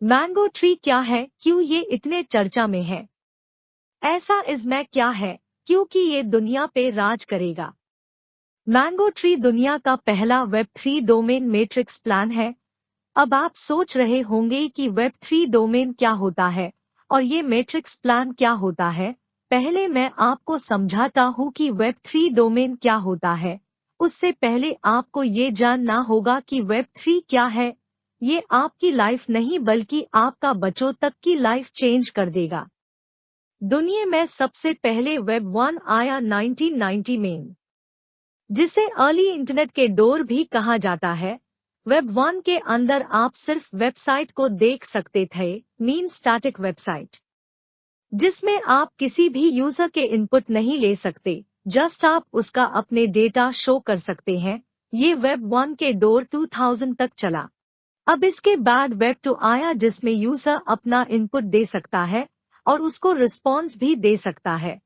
Mango tree क्या है, क्यों ये इतने चर्चा में है? ऐसा इसमें क्या है, क्योंकि ये दुनिया पे राज करेगा। मैंगो ट्री दुनिया का पहला वेब 3 डोमेन मैट्रिक्स प्लान है। अब आप सोच रहे होंगे कि वेब 3 डोमेन क्या होता है और ये मैट्रिक्स प्लान क्या होता है। पहले मैं आपको समझाता हूँ कि वेब 3 डोमेन क्या होता है। उससे पहले आपको ये जानना होगा कि वेब 3 क्या है। ये आपकी लाइफ नहीं बल्कि आपका बच्चों तक की लाइफ चेंज कर देगा। दुनिया में सबसे पहले वेब 1 आया 1990 में, जिसे अर्ली इंटरनेट के डोर भी कहा जाता है। वेब 1 के अंदर आप सिर्फ वेबसाइट को देख सकते थे, मीन स्टैटिक वेबसाइट, जिसमें आप किसी भी यूजर के इनपुट नहीं ले सकते, जस्ट आप उसका अपने डेटा शो कर सकते हैं। ये वेब 1 के डोर 2000 तक चला। अब इसके बाद वेब 2 आया, जिसमें यूजर अपना इनपुट दे सकता है और उसको रिस्पॉन्स भी दे सकता है।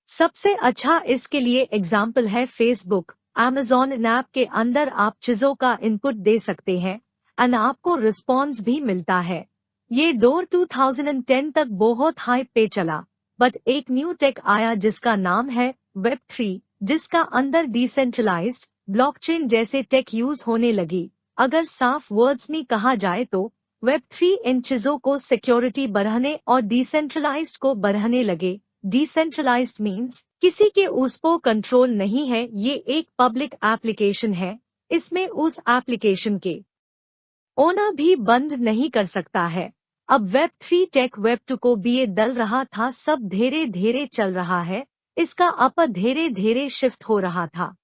सबसे अच्छा इसके लिए एग्जाम्पल है फेसबुक, Amazon ऐप के अंदर आप चीजों का इनपुट दे सकते हैं एंड आपको रिस्पॉन्स भी मिलता है। ये डोर 2010 तक बहुत हाई पे चला, बट एक न्यू टेक आया जिसका नाम है वेब 3, जिसका अंदर डिसेंट्रलाइज्ड ब्लॉकचेन जैसे टेक यूज होने लगी। अगर साफ वर्ड्स में कहा जाए तो वेब 3 इन चीजों को सिक्योरिटी बढ़ाने और डिसेंट्रलाइज्ड को बढ़ाने लगे। डिसेंट्रलाइज्ड मीन्स किसी के उस पर कंट्रोल नहीं है, ये एक पब्लिक एप्लीकेशन है। इसमें उस एप्लीकेशन के ओनर भी बंद नहीं कर सकता है। अब वेब 3 टेक वेब 2 को भी ये दल रहा था, सब धीरे धीरे चल रहा है। इसका अपर धीरे धीरे शिफ्ट हो रहा था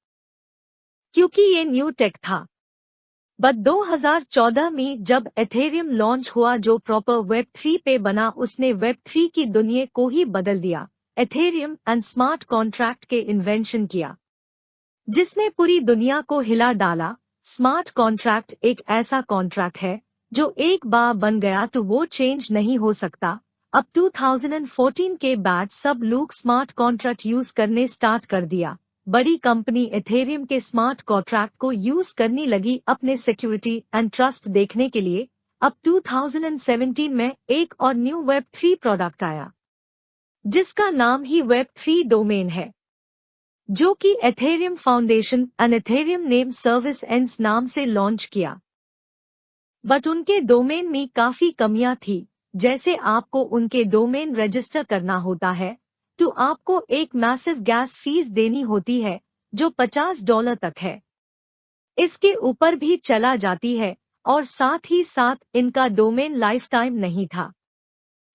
क्योंकि ये न्यू टेक था। बट 2014 में जब एथेरियम लॉन्च हुआ, जो प्रॉपर वेब 3 पे बना, उसने वेब 3 की दुनिया को ही बदल दिया। एथेरियम एंड स्मार्ट कॉन्ट्रैक्ट के इन्वेंशन किया, जिसने पूरी दुनिया को हिला डाला। स्मार्ट कॉन्ट्रैक्ट एक ऐसा कॉन्ट्रैक्ट है जो एक बार बन गया तो वो चेंज नहीं हो सकता। अब 2014 के बाद सब लोग स्मार्ट कॉन्ट्रैक्ट यूज करने स्टार्ट कर दिया। बड़ी कंपनी एथेरियम के स्मार्ट कॉन्ट्रैक्ट को यूज करने लगी अपने सिक्योरिटी एंड ट्रस्ट देखने के लिए। अब 2017 में एक और न्यू वेब 3 प्रोडक्ट आया, जिसका नाम ही वेब 3 डोमेन है, जो कि Ethereum foundation and Ethereum name service ends नाम से लॉन्च किया। बट उनके डोमेन में काफी कमियां थी, जैसे आपको उनके डोमेन रजिस्टर करना होता है तो आपको एक मैसिव गैस फीस देनी होती है जो $50 तक है। इसके ऊपर भी चला जाती है और साथ ही साथ इनका डोमेन लाइफ टाइम नहीं था,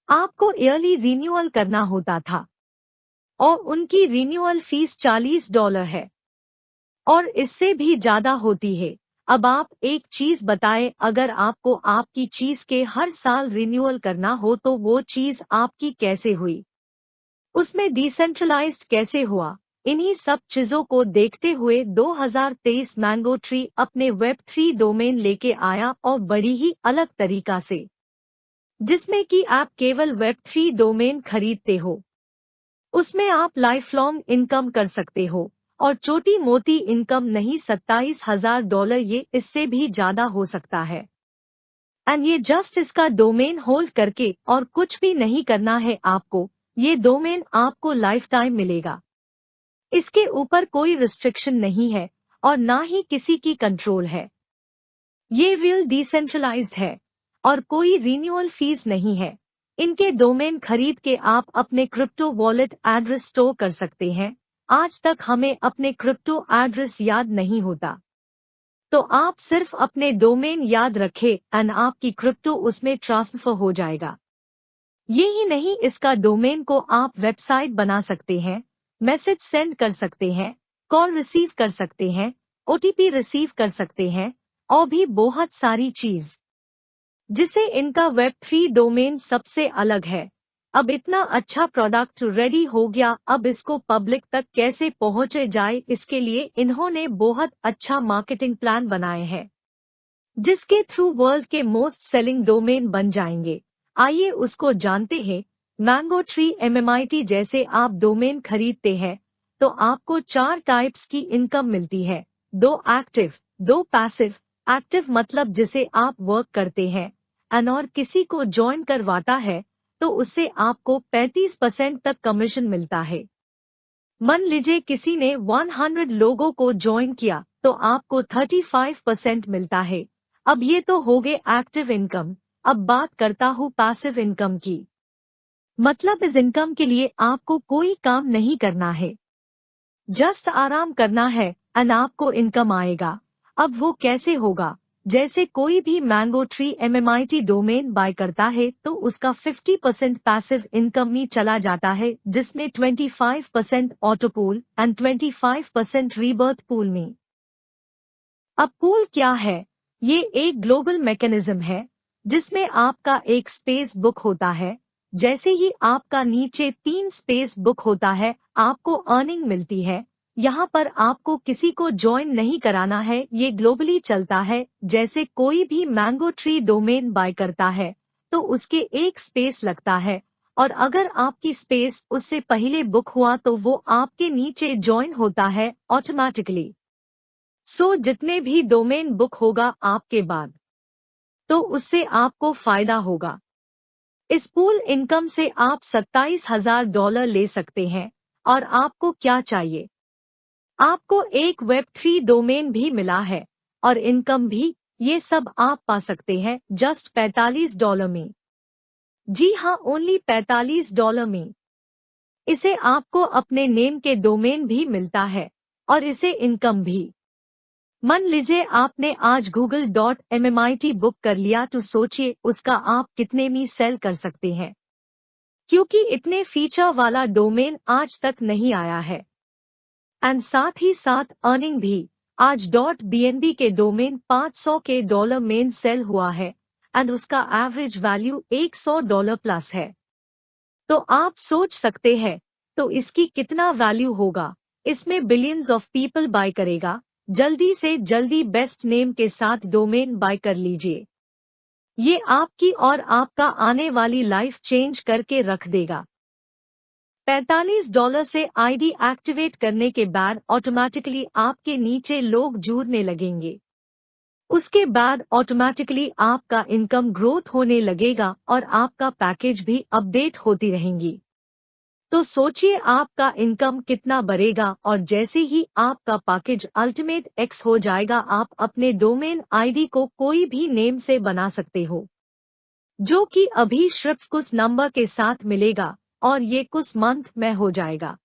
आपको ईयरली रिन्यूअल करना होता था और उनकी रिन्यूअल फीस $40 है और इससे भी ज्यादा होती है। अब आप एक चीज बताएं, अगर आपको आपकी चीज के हर साल रिन्यूअल करना हो तो वो चीज आपकी कैसे हुई, उसमें डिसेंट्रलाइज्ड कैसे हुआ? इन्हीं सब चीजों को देखते हुए 2023 मैंगो ट्री अपने वेब 3 डोमेन लेके आया और बड़ी ही अलग तरीका से, जिसमें कि आप केवल वेब 3 डोमेन खरीदते हो, उसमें आप लाइफ लॉन्ग इनकम कर सकते हो और छोटी मोटी इनकम नहीं, $27,000, ये इससे भी ज्यादा हो सकता है। एंड ये जस्ट इसका डोमेन होल्ड करके और कुछ भी नहीं करना है आपको, ये डोमेन आपको लाइफ टाइम मिलेगा। इसके ऊपर कोई रिस्ट्रिक्शन नहीं है और ना ही किसी की कंट्रोल है। ये रियल डिसेंट्रलाइज्ड है और कोई रिन्यूअल फीस नहीं है। इनके डोमेन खरीद के आप अपने क्रिप्टो वॉलेट एड्रेस स्टोर कर सकते हैं। आज तक हमें अपने क्रिप्टो एड्रेस याद नहीं होता, तो आप सिर्फ अपने डोमेन याद रखें एंड आपकी क्रिप्टो उसमें ट्रांसफर हो जाएगा। यही नहीं, इसका डोमेन को आप वेबसाइट बना सकते हैं, मैसेज सेंड कर सकते हैं, कॉल रिसीव कर सकते हैं, ओटीपी रिसीव कर सकते हैं और भी बहुत सारी चीज, जिसे इनका वेब 3 डोमेन सबसे अलग है। अब इतना अच्छा प्रोडक्ट रेडी हो गया, अब इसको पब्लिक तक कैसे पहुंचे जाए, इसके लिए इन्होंने बहुत अच्छा मार्केटिंग प्लान बनाए हैं, जिसके थ्रू वर्ल्ड के मोस्ट सेलिंग डोमेन बन जाएंगे। आइए उसको जानते हैं। मैंगो ट्री MMIT जैसे आप डोमेन खरीदते हैं तो आपको 4 टाइप्स की इनकम मिलती है, 2 एक्टिव, 2 पैसिव। एक्टिव मतलब जिसे आप वर्क करते हैं और किसी को ज्वाइन करवाता है तो उससे आपको 35% तक कमीशन मिलता है। मान लीजिए किसी ने 100 लोगों को ज्वाइन किया तो आपको 35% मिलता है। अब ये तो हो गए एक्टिव इनकम। अब बात करता हूँ पैसिव इनकम की। मतलब इस इनकम के लिए आपको कोई काम नहीं करना है, जस्ट आराम करना है और आपको इनकम आएगा। अब वो कैसे होगा? जैसे कोई भी mango tree MMIT domain bye करता है तो उसका 50% पैसिव इनकम में चला जाता है, जिसमें 25% auto pool and 25% rebirth pool में। अब पूल क्या है? ये एक ग्लोबल मैकेनिज्म है जिसमें आपका एक स्पेस बुक होता है। जैसे ही आपका नीचे 3 स्पेस बुक होता है आपको अर्निंग मिलती है। यहाँ पर आपको किसी को ज्वाइन नहीं कराना है, ये ग्लोबली चलता है। जैसे कोई भी मैंगो ट्री डोमेन बाय करता है तो उसके एक स्पेस लगता है, और अगर आपकी स्पेस उससे पहले बुक हुआ तो वो आपके नीचे ज्वाइन होता है ऑटोमेटिकली। सो जितने भी डोमेन बुक होगा आपके बाद, तो उससे आपको फायदा होगा। इस पूल इनकम से आप $27,000 ले सकते हैं। और आपको क्या चाहिए? आपको एक वेब3 डोमेन भी मिला है और इनकम भी। ये सब आप पा सकते हैं जस्ट $45 में। जी हाँ, ओनली $45 में। इसे आपको अपने नेम के डोमेन भी मिलता है और इसे इनकम भी। मान लीजिए आपने आज google.mmit बुक कर लिया तो सोचिए उसका आप कितने में सेल कर सकते हैं, क्योंकि इतने फीचर वाला डोमेन आज तक नहीं आया है। एंड साथ ही साथ अर्निंग भी। आज .bnb के डोमेन $500 में सेल हुआ है एंड उसका एवरेज वैल्यू $100 प्लस है। तो आप सोच सकते हैं तो इसकी कितना वैल्यू होगा। इसमें बिलियंस ऑफ पीपल बाय करेगा। जल्दी से जल्दी बेस्ट नेम के साथ डोमेन बाय कर लीजिए। ये आपकी और आपका आने वाली लाइफ चेंज करके रख देगा। $45 से आईडी एक्टिवेट करने के बाद ऑटोमेटिकली आपके नीचे लोग जुड़ने लगेंगे। उसके बाद ऑटोमेटिकली आपका इनकम ग्रोथ होने लगेगा और आपका पैकेज भी अपडेट होती रहेंगी। तो सोचिए आपका इनकम कितना बढ़ेगा, और जैसे ही आपका पैकेज अल्टीमेट एक्स हो जाएगा आप अपने डोमेन आईडी को कोई भी नेम से बना सकते हो, जो कि अभी सिर्फ कुछ नंबर के साथ मिलेगा और ये कुछ मंथ में हो जाएगा।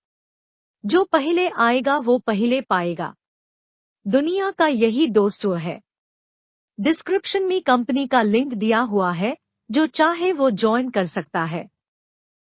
जो पहले आएगा वो पहले पाएगा। दुनिया का यही दोस्तों है। डिस्क्रिप्शन में कंपनी का लिंक दिया हुआ है, जो चाहे वो ज्वाइन कर सकता है।